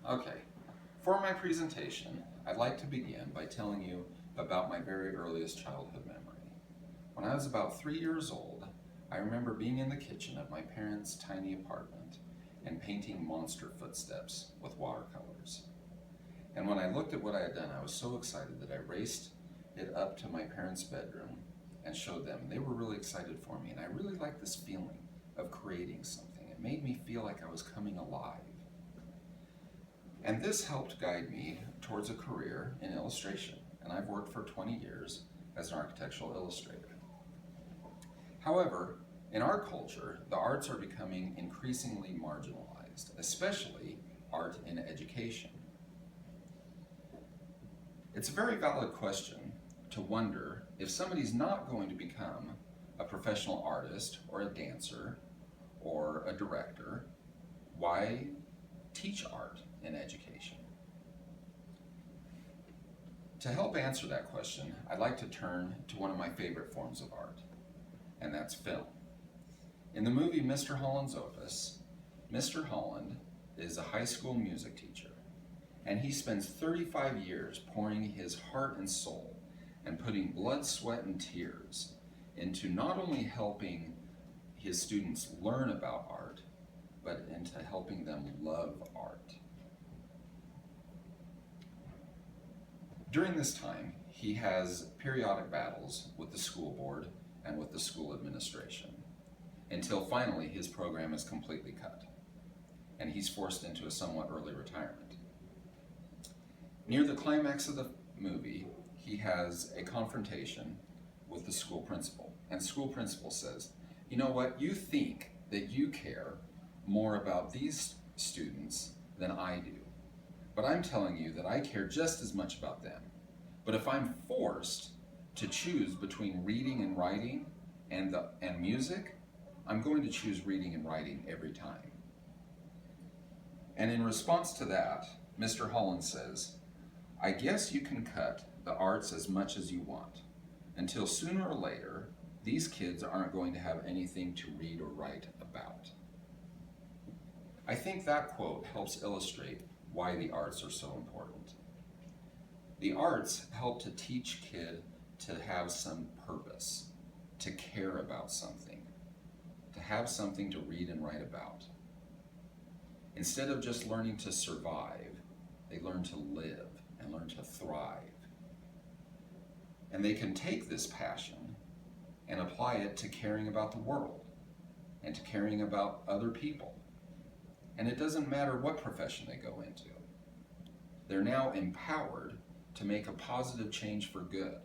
Okay, for my presentation, I'd like to begin by telling you about my very earliest childhood memory. When I was about 3 years old, I remember being in the kitchen of my parents' tiny apartment and painting monster footsteps with watercolors. And when I looked at what I had done, I was so excited that I raced it up to my parents' bedroom and showed them. They were really excited for me, and I really liked this feeling of creating something. It made me feel like I was coming alive. And this helped guide me towards a career in illustration, and I've worked for 20 years as an architectural illustrator. However, in our culture, the arts are becoming increasingly marginalized, especially art in education. It's a very valid question to wonder if somebody's not going to become a professional artist or a dancer or a director, why teach art in education? To help answer that question, I'd like to turn to one of my favorite forms of art, and that's film. In the movie Mr. Holland's Opus, Mr. Holland is a high school music teacher, and he spends 35 years pouring his heart and soul and putting blood, sweat, and tears into not only helping his students learn about art, but into helping them love art. During this time, he has periodic battles with the school board and with the school administration, until finally his program is completely cut, and he's forced into a somewhat early retirement. Near the climax of the movie, he has a confrontation with the school principal, and school principal says, "You know what, you think that you care more about these students than I do, but I'm telling you that I care just as much about them. But if I'm forced to choose between reading and writing and music, I'm going to choose reading and writing every time." And in response to that, Mr. Holland says, "I guess you can cut the arts as much as you want, until sooner or later, these kids aren't going to have anything to read or write about." I think that quote helps illustrate why the arts are so important. The arts help to teach kids to have some purpose, to care about something, to have something to read and write about. Instead of just learning to survive, they learn to live and learn to thrive. And they can take this passion and apply it to caring about the world and to caring about other people. And it doesn't matter what profession they go into. They're now empowered to make a positive change for good.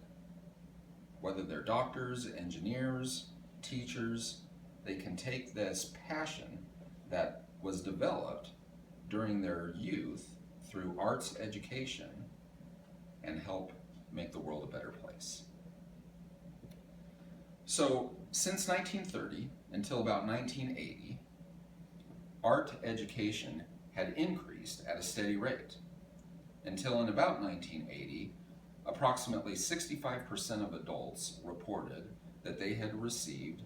Whether they're doctors, engineers, teachers, they can take this passion that was developed during their youth through arts education and help make the world a better place. So, since 1930 until about 1980, art education had increased at a steady rate, until in about 1980, approximately 65% of adults reported that they had received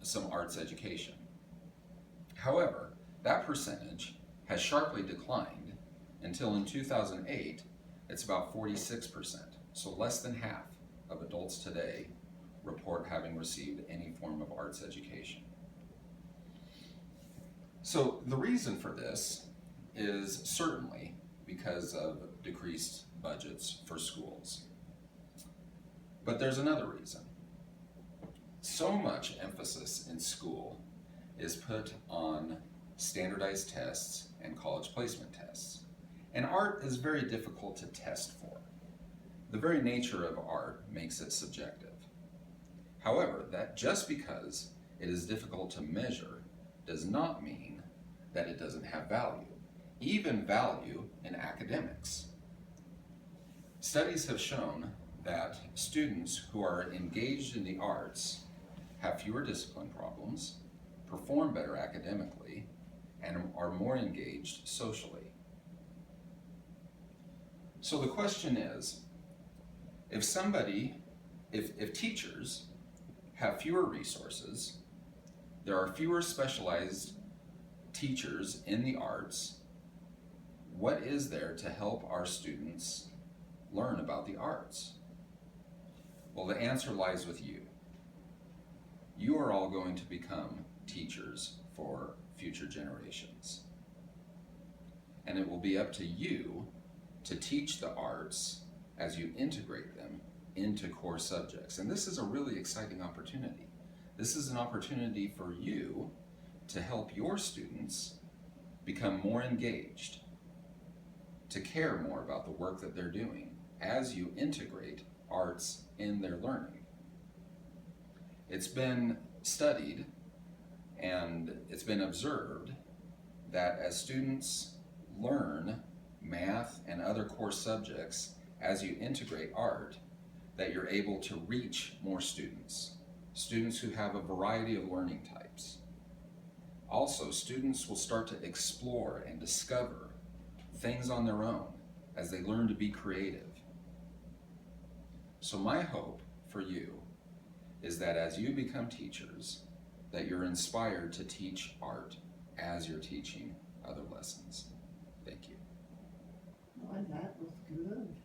some arts education. However, that percentage has sharply declined until in 2008, it's about 46%. So less than half of adults today report having received any form of arts education. So the reason for this is certainly because of decreased budgets for schools. But there's another reason. So much emphasis in school is put on standardized tests and college placement tests. And art is very difficult to test for. The very nature of art makes it subjective. However, that just because it is difficult to measure does not mean that it doesn't have value, even value in academics. Studies have shown that students who are engaged in the arts have fewer discipline problems, perform better academically, and are more engaged socially. So the question is, if teachers have fewer resources, there are fewer specialized teachers in the arts, what is there to help our students learn about the arts? Well, the answer lies with you. You are all going to become teachers for future generations. And it will be up to you to teach the arts as you integrate them into core subjects. And this is a really exciting opportunity. This is an opportunity for you to help your students become more engaged, to care more about the work that they're doing as you integrate arts in their learning. It's been studied and it's been observed that as students learn math and other core subjects as you integrate art, that you're able to reach more students who have a variety of learning types. Also, students will start to explore and discover things on their own as they learn to be creative. So my hope for you is that as you become teachers, that you're inspired to teach art as you're teaching other lessons. Thank you. Well, that was good.